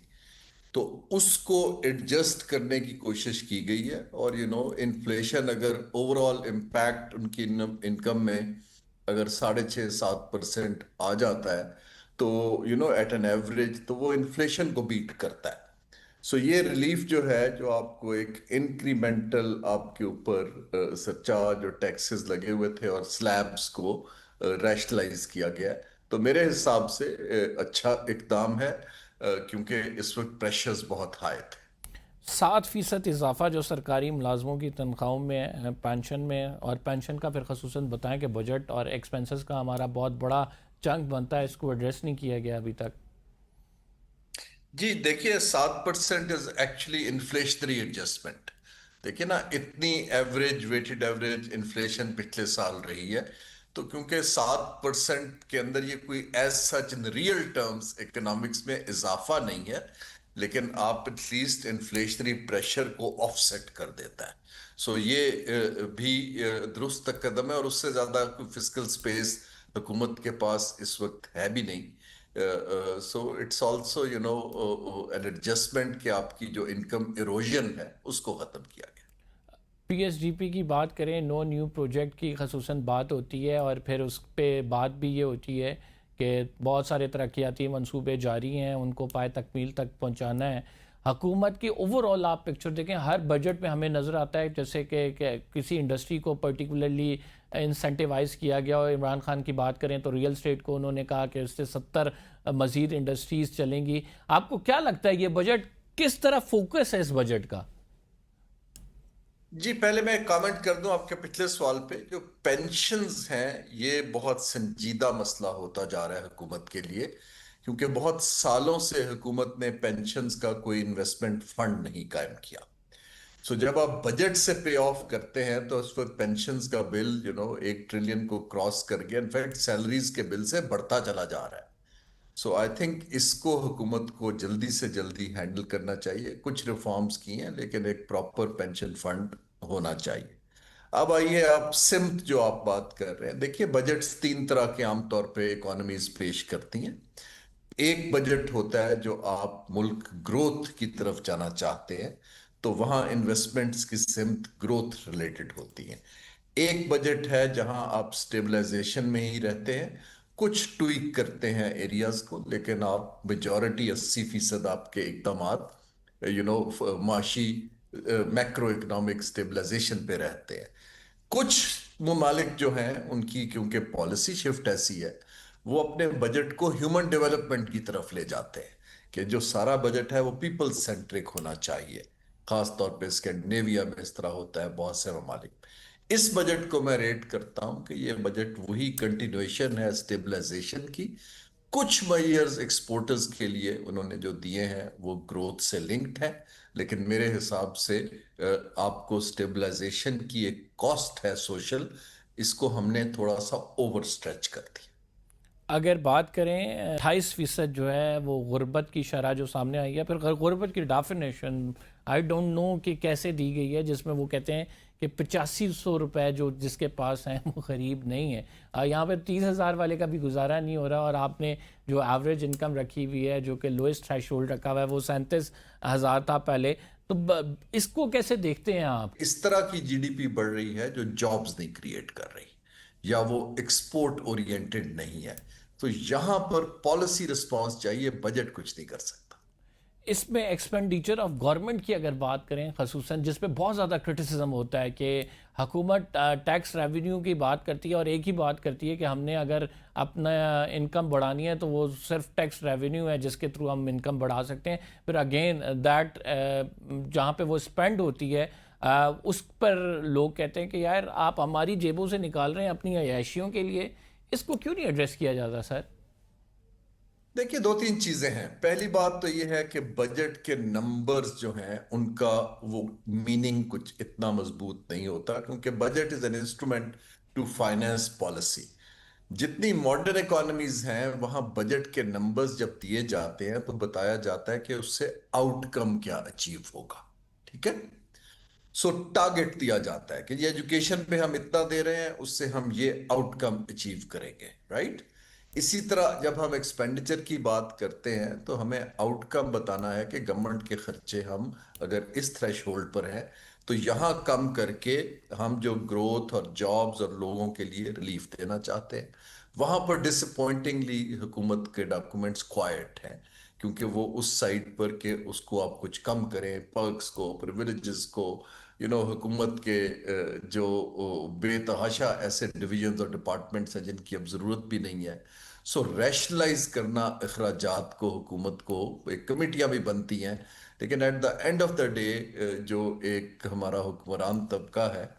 तो उसको एडजस्ट करने की कोशिश की गई है। और इन्फ्लेशन अगर ओवरऑल इम्पैक्ट उनकी इनकम में अगर 6.5-7% आ जाता है, तो एट एन एवरेज तो वो इन्फ्लेशन को बीट करता है। सो ये रिलीफ जो है, जो आपको एक इंक्रीमेंटल आपके ऊपर सरचार्ज और टैक्सेस लगे हुए थे और स्लैब्स को रैशनलाइज किया गया है, तो मेरे हिसाब से अच्छा इकदाम है, क्योंकि इस वक्त प्रेशर्स बहुत हाई थे। 7% इजाफा जो सरकारी मुलाजमों की तनख्वाहों में, पेंशन में, और पेंशन का फिर खसूसन बताएं कि बजट और एक्सपेंसेस का हमारा बहुत बड़ा चंक बनता है, इसको एड्रेस नहीं किया गया अभी तक। जी देखिए, 7% इज एक्चुअली इन्फ्लेशनरी एडजस्टमेंट। देखिए ना, इतनी एवरेज वेटेड एवरेज इन्फ्लेशन पिछले साल रही है, तो क्योंकि 7% के अंदर ये कोई as such in real terms economics में इजाफा नहीं है, लेकिन आप एटलीस्ट इन्फ्लेशनरी प्रेशर को ऑफसेट कर देता है। सो ये भी दुरुस्त कदम है, और उससे ज्यादा कोई फिस्कल स्पेस हुकूमत के पास इस वक्त है भी नहीं। So it's also an adjustment कि आपकी जो इनकम इरोजन है उसको खत्म किया गया। पीएसडीपी की बात करें, नो न्यू प्रोजेक्ट की खसूसन बात होती है, और फिर उस पे बात भी ये होती है कि बहुत सारे तरक्याती मंसूबे जारी हैं, उनको पाए तकमील तक पहुंचाना है। हुकूमत की ओवरऑल आप पिक्चर देखें, हर बजट में हमें नज़र आता है जैसे कि किसी इंडस्ट्री को पर्टिकुलरली इंसेंटिवाइज़ किया गया। और इमरान खान की बात करें तो रियल स्टेट को उन्होंने कहा कि उससे 70 मज़ीद इंडस्ट्रीज़ चलेंगी। आपको क्या लगता है ये बजट किस तरह फोकस है इस बजट का? जी, पहले मैं एक कमेंट कर दूं आपके पिछले सवाल पे। जो पेंशन्स हैं, ये बहुत संजीदा मसला होता जा रहा है हुकूमत के लिए, क्योंकि बहुत सालों से हुकूमत ने पेंशन्स का कोई इन्वेस्टमेंट फंड नहीं कायम किया। सो जब आप बजट से पे ऑफ करते हैं, तो उस वक्त पेंशन्स का बिल 1 ट्रिलियन को क्रॉस कर गया। इनफैक्ट सैलरीज के बिल से बढ़ता चला जा रहा है। सो आई थिंक इसको हुकूमत को जल्दी से जल्दी हैंडल करना चाहिए। कुछ रिफॉर्म्स की हैं, लेकिन एक प्रॉपर पेंशन फंड होना चाहिए। अब आइए, आप सिम्त जो आप बात कर रहे हैं, देखिए बजट्स 3 तरह के आमतौर पे इकोनॉमीज पेश करती हैं। एक बजट होता है जो आप मुल्क ग्रोथ की तरफ जाना चाहते हैं, तो वहां इन्वेस्टमेंट्स की सिम्त ग्रोथ रिलेटेड होती है। एक बजट है जहां आप स्टेबलाइजेशन में ही रहते हैं, कुछ ट्वीक करते हैं एरियाज को, लेकिन आप मेजॉरिटी 80% आपके इकदाम माशी मैक्रो इकोनॉमिक स्टेबलाइजेशन पे रहते हैं। कुछ ममालिक जो हैं, उनकी क्योंकि पॉलिसी शिफ्ट ऐसी है, वो अपने बजट को ह्यूमन डेवलपमेंट की तरफ ले जाते हैं कि जो सारा बजट है वो पीपल सेंट्रिक होना चाहिए। खास तौर पे स्कैंडिनेविया में इस तरह होता है, बहुत से ममालिक। इस बजट को मैं रेट करता हूं कि ये बजट वही कंटिन्यूएशन है स्टेबलाइजेशन की। कुछ मेजर्स एक्सपोर्टर्स के लिए उन्होंने जो दिए हैं वो ग्रोथ से लिंक्ड है, लेकिन मेरे हिसाब से आपको स्टेबलाइजेशन की एक कॉस्ट है सोशल, इसको हमने थोड़ा सा ओवर स्ट्रेच कर दिया। अगर बात करें 28% जो है वो गुर्बत की शरह जो सामने आई है, फिर गुर्बत की डेफिनेशन आई डोंट नो कि कैसे दी गई है, जिसमें वो कहते हैं कि 8500 रुपये जो जिसके पास हैं वो गरीब नहीं है। यहाँ पे 30,000 वाले का भी गुजारा नहीं हो रहा, और आपने जो एवरेज इनकम रखी हुई है, जो कि लोएस्ट थ्रेशोल्ड रखा हुआ है, वो 37,000 था पहले। तो इसको कैसे देखते हैं आप? इस तरह की जीडीपी बढ़ रही है जो जॉब्स नहीं क्रिएट कर रही, या वो एक्सपोर्ट ओरिएंटेड नहीं है, तो यहां पर पॉलिसी रिस्पांस चाहिए, बजट कुछ नहीं कर सकता। इसमें एक्सपेंडिचर ऑफ गवर्नमेंट की अगर बात करें, खसूसन जिस पे बहुत ज़्यादा क्रिटिसिज्म होता है कि हुकूमत टैक्स रेवेन्यू की बात करती है और एक ही बात करती है कि हमने अगर अपना इनकम बढ़ानी है तो वो सिर्फ टैक्स रेवेन्यू है जिसके थ्रू हम इनकम बढ़ा सकते हैं। फिर अगेन दैट जहाँ पे वो स्पेंड होती है उस पर लोग कहते हैं कि यार आप हमारी जेबों से निकाल रहे हैं अपनी अय्याशियों के लिए, इसको क्यों नहीं एड्रेस किया जाता सर? देखिए, 2-3 चीजें हैं। पहली बात तो यह है कि बजट के नंबर्स जो हैं उनका वो मीनिंग कुछ इतना मजबूत नहीं होता, क्योंकि budget is an instrument to finance policy. जितनी मॉडर्न इकोनॉमीज हैं वहां बजट के नंबर्स जब दिए जाते हैं तो बताया जाता है कि उससे आउटकम क्या अचीव होगा, ठीक है। सो टारगेट दिया जाता है कि ये एजुकेशन पे हम इतना दे रहे हैं, उससे हम ये आउटकम अचीव करेंगे, राइट। इसी तरह जब हम एक्सपेंडिचर की बात करते हैं तो हमें आउटकम बताना है कि गवर्नमेंट के खर्चे हम अगर इस थ्रेशोल्ड पर हैं तो यहां कम करके हम जो ग्रोथ और जॉब्स और लोगों के लिए रिलीफ देना चाहते हैं। वहां पर डिसअपॉइंटिंगली हुकूमत के डॉक्यूमेंट्स क्वाइट हैं, क्योंकि वो उस साइड पर के उसको आप कुछ कम करें, पर्क्स को, प्रिविलेजेस को, हुकूमत के जो बेतहाशा ऐसे डिविजन्स और डिपार्टमेंट्स हैं जिनकी अब ज़रूरत भी नहीं है। सो रैशनलाइज करना अखराजात को, हुकूमत को, एक कमेटियाँ भी बनती हैं, लेकिन at the end of the day जो एक हमारा हुक्मरान तबका है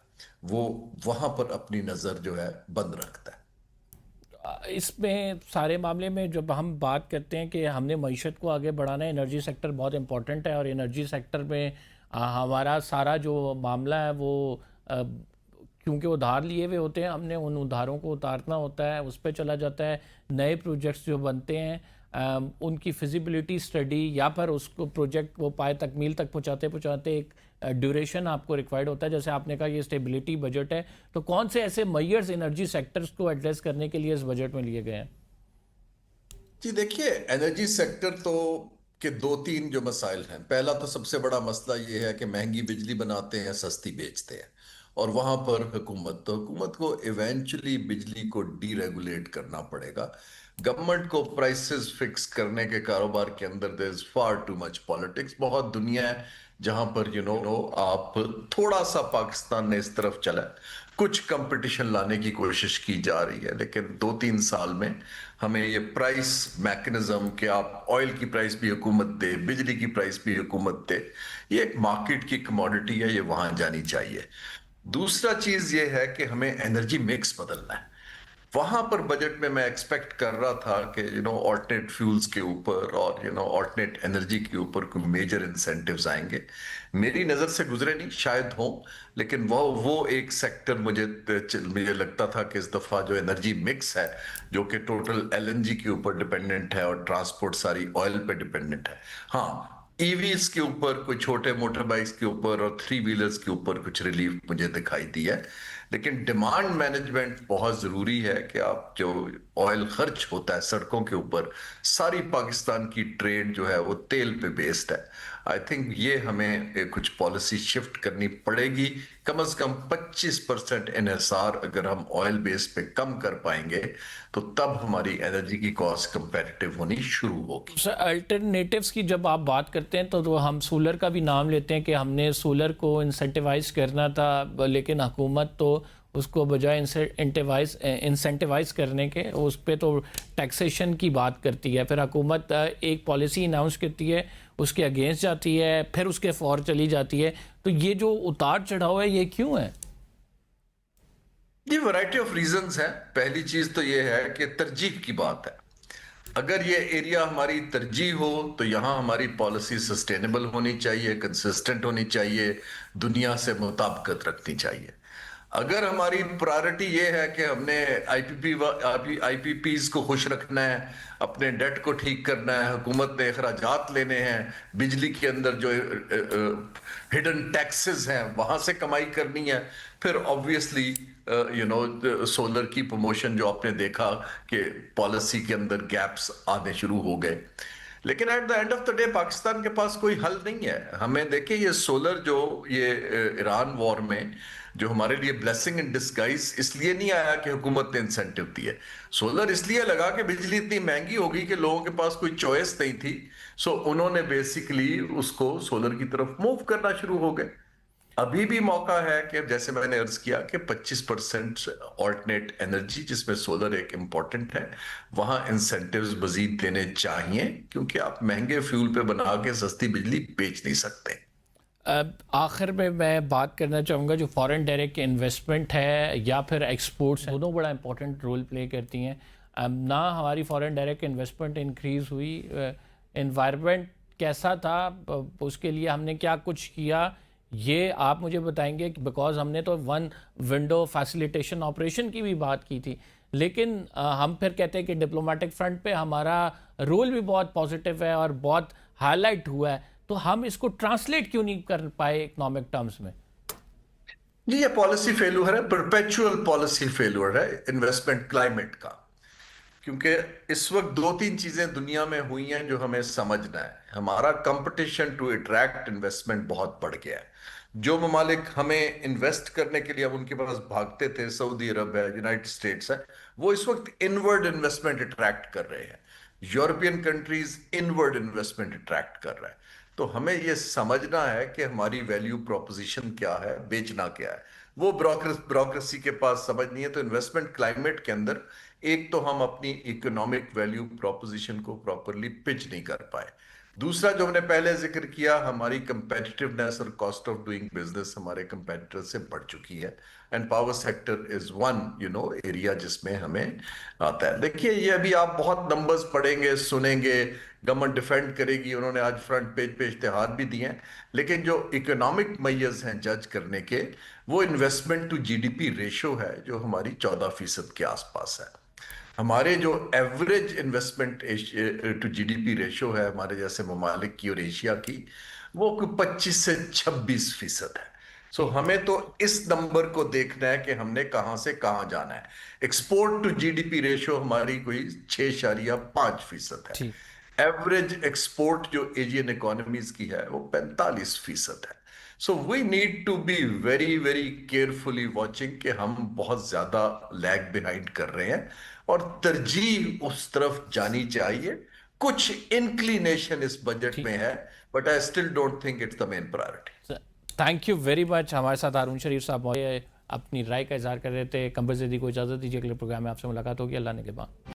वो वहाँ पर अपनी नज़र जो है बंद रखता है। इसमें सारे मामले में जब हम बात करते हैं कि हमने मईशत को आगे बढ़ाना है, एनर्जी सेक्टर बहुत इंपॉर्टेंट है, और एनर्जी सेक्टर में हमारा सारा जो मामला है वो क्योंकि उधार लिए हुए होते हैं, हमने उन उधारों को उतारना होता है, उस पर चला जाता है। नए प्रोजेक्ट्स जो बनते हैं उनकी फिजिबिलिटी स्टडी या फिर उसको प्रोजेक्ट वो पाए तकमील तक पहुंचाते एक ड्यूरेशन आपको रिक्वायर्ड होता है। जैसे आपने कहा ये स्टेबिलिटी बजट है, तो कौन से ऐसे मेजर्स एनर्जी सेक्टर्स को एड्रेस करने के लिए इस बजट में लिए गए हैं? जी देखिए, एनर्जी सेक्टर तो के दो तीन जो मसाइल हैं। पहला तो सबसे बड़ा मसला ये है कि महंगी बिजली बनाते हैं, सस्ती बेचते हैं, और वहां पर हुकूमत को इवेंचुअली बिजली को डीरेगुलेट करना पड़ेगा। गवर्नमेंट को प्राइसेस फिक्स करने के कारोबार के अंदर there is far too much politics. बहुत दुनिया है जहां पर आप थोड़ा सा पाकिस्तान ने इस तरफ चला, कुछ कंपटीशन लाने की कोशिश की जा रही है, लेकिन 2-3 साल में हमें ये प्राइस मैकेनिज्म कि आप ऑयल की प्राइस भी हुकूमत दे, बिजली की प्राइस भी हुकूमत दे, ये एक मार्केट की कमोडिटी है, ये वहां जानी चाहिए। दूसरा चीज ये है कि हमें एनर्जी मिक्स बदलना है। वहां पर बजट में मैं एक्सपेक्ट कर रहा था कि ऑल्टरनेट फ्यूल्स के ऊपर और ऑल्टरनेट एनर्जी के ऊपर कोई मेजर इंसेंटिव्स आएंगे। मेरी नजर से गुजरे नहीं, शायद हो, लेकिन वो एक सेक्टर मुझे लगता था कि इस दफा जो एनर्जी मिक्स है, जो कि टोटल एलएनजी के ऊपर डिपेंडेंट है और ट्रांसपोर्ट सारी ऑयल पे डिपेंडेंट है। हाँ, ईवीज के ऊपर, कोई छोटे मोटर बाइक्स के ऊपर और 3 व्हीलर्स के ऊपर कुछ रिलीफ मुझे दिखाई दी है, लेकिन डिमांड मैनेजमेंट बहुत जरूरी है कि आप जो ऑयल खर्च होता है सड़कों के ऊपर, सारी पाकिस्तान की ट्रेड जो है वो तेल पे बेस्ड है। आई थिंक ये हमें कुछ पॉलिसी शिफ्ट करनी पड़ेगी। कम से कम 25% एनएसआर अगर हम ऑयल बेस पे कम कर पाएंगे तो तब हमारी एनर्जी की कॉस्ट कंपेटिटिव होनी शुरू होगी। सर, अल्टरनेटिव्स की जब आप बात करते हैं तो हम सोलर का भी नाम लेते हैं कि हमने सोलर को इंसेंटिवाइज करना था, लेकिन हुकूमत तो उसको बजाय इंसेंटिवाइज करने के उस पर तो टैक्सेशन की बात करती है। फिर हुकूमत एक पॉलिसी अनाउंस करती है, उसके अगेंस्ट जाती है, फिर उसके फौर चली जाती है। तो ये जो उतार चढ़ाव है ये क्यों है? ये वैरायटी ऑफ रीजंस है। पहली चीज तो ये है कि तरजीह की बात है। अगर ये एरिया हमारी तरजीह हो तो यहाँ हमारी पॉलिसी सस्टेनेबल होनी चाहिए, कंसिस्टेंट होनी चाहिए, दुनिया से मुताबिकत रखनी चाहिए। अगर हमारी प्रायोरिटी ये है कि हमने आईपीपीज को खुश रखना है, अपने डेट को ठीक करना है, हुकूमत ने अखराजात लेने हैं, बिजली के अंदर जो हिडन टैक्सेस हैं वहां से कमाई करनी है, फिर ऑब्वियसली सोलर की प्रमोशन जो आपने देखा कि पॉलिसी के अंदर गैप्स आने शुरू हो गए। लेकिन at the end of the day Pakistan के पास कोई हल नहीं है। हमें देखिए, ये सोलर जो ये ईरान वॉर में जो हमारे लिए ब्लेसिंग इन डिस्गाइज इसलिए नहीं आया कि हुकूमत ने इंसेंटिव दिए। सोलर इसलिए लगा कि बिजली इतनी महंगी हो गई कि लोगों के पास कोई चॉइस नहीं थी। सो उन्होंने बेसिकली उसको सोलर की तरफ मूव करना शुरू हो गए। अभी भी मौका है कि जैसे मैंने अर्ज किया कि 25% ऑल्टरनेट एनर्जी, जिसमें सोलर एक इंपॉर्टेंट है, वहां इंसेंटिव्स मजीद देने चाहिए, क्योंकि आप महंगे फ्यूल पे बना के सस्ती बिजली बेच नहीं सकते। आखिर में मैं बात करना चाहूँगा, जो फॉरेन डायरेक्ट इन्वेस्टमेंट है या फिर एक्सपोर्ट्स, दोनों बड़ा इंपॉर्टेंट रोल प्ले करती हैं। ना हमारी फॉरेन डायरेक्ट इन्वेस्टमेंट इंक्रीज़ हुई, एनवायरनमेंट कैसा था, उसके लिए हमने क्या कुछ किया, ये आप मुझे बताएंगे। बिकॉज हमने तो वन विंडो फैसिलिटेशन ऑपरेशन की भी बात की थी, لیکن ہم پھر کہتے ہیں کہ ڈپلومیٹک فرنٹ پہ ہمارا رول بھی بہت پازیٹیو ہے اور بہت ہائی لائٹ ہوا ہے, تو ہم اس کو ٹرانسلیٹ کیوں نہیں کر پائے اکنامک ٹرمز میں؟ جی یہ پالیسی فیلور ہے, پرپیچول پالیسی فیلور ہے انویسٹمنٹ کلائمیٹ کا. کیونکہ اس وقت 2-3 چیزیں دنیا میں ہوئی ہیں جو ہمیں سمجھنا ہے. ہمارا کمپٹیشن ٹو اٹریکٹ انویسٹمنٹ بہت بڑھ گیا ہے. جو ممالک ہمیں انویسٹ کرنے کے لیے اب ان کے پاس بھاگتے تھے, سعودی عرب ہے, یونائٹڈ اسٹیٹس ہے, وہ اس وقت انورڈ انویسٹمنٹ اٹریکٹ کر رہے ہیں. European countries inward investment attract کر رہے ہیں. تو ہمیں یہ سمجھنا ہے کہ ہماری ویلیو پروپوزیشن کیا ہے, بیچنا کیا ہے. وہ بیوروکریسی کے پاس سمجھ نہیں ہے. تو انویسٹمنٹ کلائمیٹ کے اندر ایک تو ہم اپنی اکنامک ویلیو پروپوزیشن کو پراپرلی پچ نہیں کر پائے. دوسرا جو ہم نے پہلے ذکر کیا, ہماری کمپیٹیٹیونیس اور کاسٹ آف ڈوئنگ بزنس ہمارے کمپیٹیٹر سے بڑھ چکی ہے. And power sector is one area جس میں ہمیں آتا ہے. دیکھیے یہ ابھی آپ بہت نمبرز پڑھیں گے, سنیں گے, گورنمنٹ ڈیفینڈ کرے گی, انہوں نے آج فرنٹ پیج پہ اشتہار بھی دیے ہیں, لیکن جو اکنامک میئرز ہیں جج کرنے کے, وہ investment to G D P ratio ہے جو ہماری 14% کے آس پاس ہے. ہمارے جو average investment to G D P ratio ہے ہمارے جیسے ممالک کی اور ایشیا کی, وہ 25 سے 26% ہے. سو ہمیں تو اس نمبر کو دیکھنا ہے کہ ہم نے کہاں سے کہاں جانا ہے. Export to G D P ratio ہماری کوئی 6.5% ہے. ایوریج ایکسپورٹ جو ایشین اکانومیز کی ہے وہ 45% ہے. So we need to be very very carefully watching کہ ہم بہت زیادہ لیگ بیہائنڈ کر رہے ہیں, اور ترجیح اس طرف جانی چاہیے. کچھ انکلینیشن اس بجٹ میں ہے, but I still don't think it's the main priority. Thank you very much. ہمارے ساتھ ہارون شریف صاحب اپنی رائے کا اظہار کر رہے تھے. قمر زیدی کو اجازت دیجیے, اگلے پروگرام میں آپ سے ملاقات ہوگی. اللہ نے کے بعد.